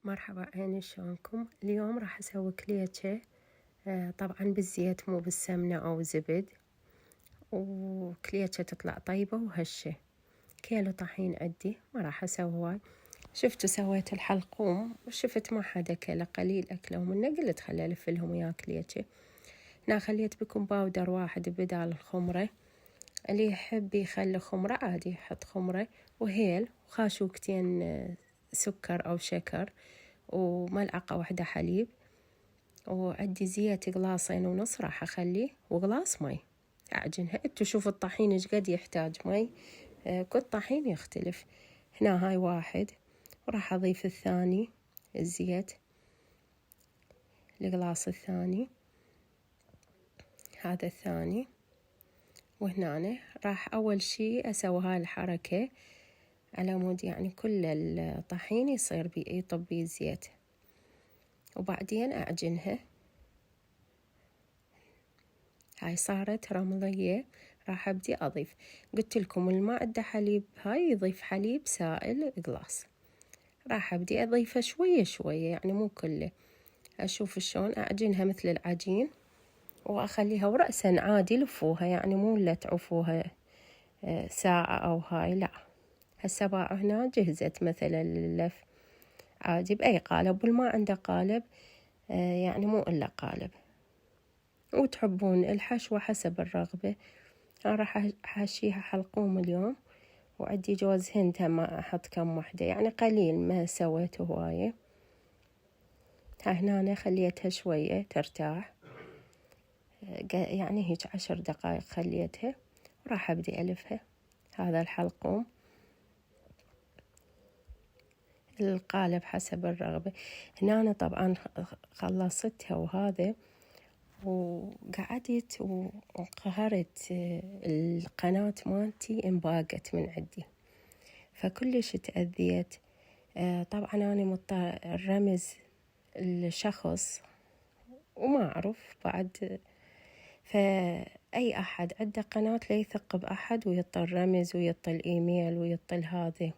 مرحبا، عيني شلونكم؟ اليوم راح اسوي كليتشة طبعا بالزيت مو بالسمنة او زبد، وكليتشة تطلع طيبة وهشة. كيلو طحين عندي، ما راح اسوي هواي. شفتوا سويت الحلقوم وشفت ما حدا كله، قليل اكلوا منه، قلت خلي الف لهم وياه كليتشة. هنا خليت بيكنج باودر واحد بدال الخمرة، اللي يحب يخلي خمرة عادي يحط خمرة، وهيل وخاشوقتين سكر او شكر، وملعقة واحدة حليب، وعندي زيت قلاصين ونص راح اخليه، وقلاص مي اعجنها. انتو شوفوا الطحين ايش قد يحتاج مي، كل طحين يختلف. هنا هاي واحد، وراح اضيف الثاني الزيت، القلاص الثاني، هذا الثاني. وهنا راح اول شي اسوي هاي الحركة على مود يعني كل الطحين يصير يطب بيه زيت، وبعدين اعجنها. هاي صارت رملية، راح ابدي اضيف. قلت لكم اللي ما عنده حليب هاي يضيف حليب سائل قلاص. راح ابدي اضيفه شوية شوية، يعني مو كله. اشوف شلون اعجنها مثل العجين، واخليها ورأسا عادي لفوها، يعني مو لا تعفوها ساعة او هاي، لا. هسه باع هنا جهزت مثلا لللف عادي بأي قالب، واللي ما عنده قالب يعني مو إلا قالب. وتحبون الحشوة حسب الرغبة. أنا راح أحشيها حلقوم اليوم، وعندي جوز هند هم أحط كم وحدة، يعني قليل ما سويته هواية. هنا أنا خليتها شوية ترتاح، يعني هيك 10 دقائق خليتها، وراح أبدي ألفها. هذا الحلقوم، القالب حسب الرغبة. هنا أنا طبعا خلصتها وهذا، وقعدت وقهرت القناة مالتي انباقت من عندي، فكلش تأذيت. طبعا أنا مضطر الرمز الشخص وما أعرف بعد، فأي أحد عنده قناة لا يثق بأحد ويطل الرمز ويطل الإيميل ويطل هذا،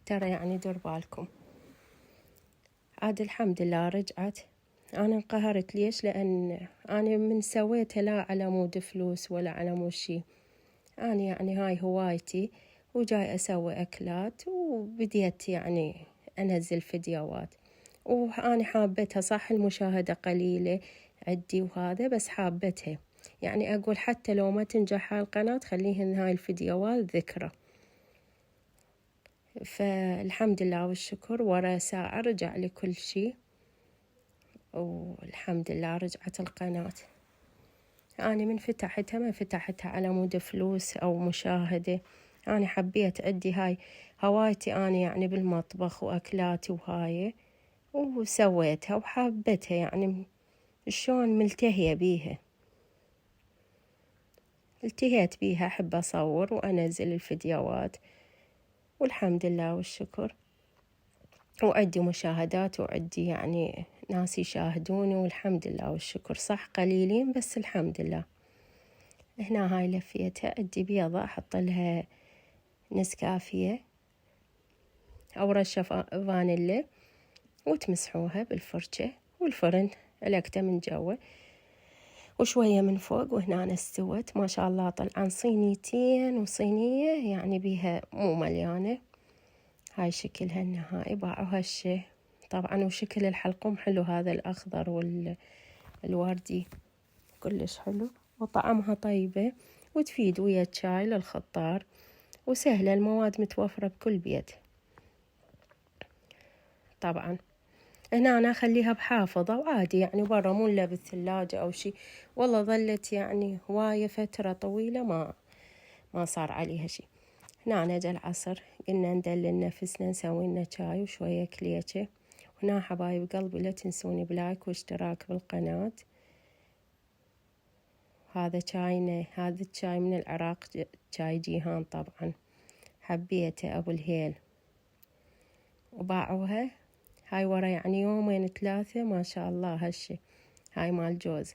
ترى يعني دور بالكم. عاد الحمد لله رجعت. أنا انقهرت ليش؟ لأن أنا من سويتها لا على مود فلوس ولا على مود شي، أنا يعني هاي هوايتي، وجاي أسوي أكلات، وبديت يعني أنزل فيديوهات، وأنا حابتها. صح المشاهدة قليلة عندي وهذا، بس حابتها، يعني أقول حتى لو ما تنجح هاي القناة خليهن هاي الفيديوهات ذكرى. فالحمد لله والشكر، ورا ساعة رجع لي كل شي، والحمد لله رجعت القناة. أنا من فتحتها ما فتحتها على مود فلوس أو مشاهدة، أنا حبيت عندي هاي هوايتي أنا يعني بالمطبخ وأكلاتي وهاي، وسويتها وحبيتها، يعني شلون ملتهية بيها، التهيت بيها، أحب أصور وأنزل الفيديوهات، والحمد لله والشكر. وعندي مشاهدات، وعندي يعني ناس يشاهدوني، والحمد لله والشكر. صح قليلين بس الحمد لله. هنا هاي لفيتها، عندي بيضة أحط لها نسكافيه أو رشة فانيلا، وتمسحوها بالفرشة، والفرن علقته من جوا وشوية من فوق. وهنا أنا استوت ما شاء الله، طلعان صينيتين وصينية يعني بيها مو مليانة. هاي شكلها النهائي، باعوا هالشي طبعا. وشكل الحلقوم حلو، هذا الأخضر والوردي كلش حلو، وطعمها طيبة، وتفيد ويا الشاي للخضار، وسهلة، المواد متوفرة بكل بيت. طبعا هنا أنا أخليها بحافظة وعادي، يعني برا مو إلا بالثلاجة أو شي. والله ظلت يعني هواية فترة طويلة ما صار عليها شي. هنا أنا جا العصر قلنا ندلل نفسنا، نسوي لنا شاي وشوية كليتشة. هنا حبايب قلبي لا تنسوني بلايك واشتراك بالقناة. هذا شاينا، هذا الشاي من العراق، شاي جيهان طبعا، حبيته أبو الهيل. وباعوها هاي ورا يعني يومين 3 ما شاء الله هالشي. هاي مال جوز.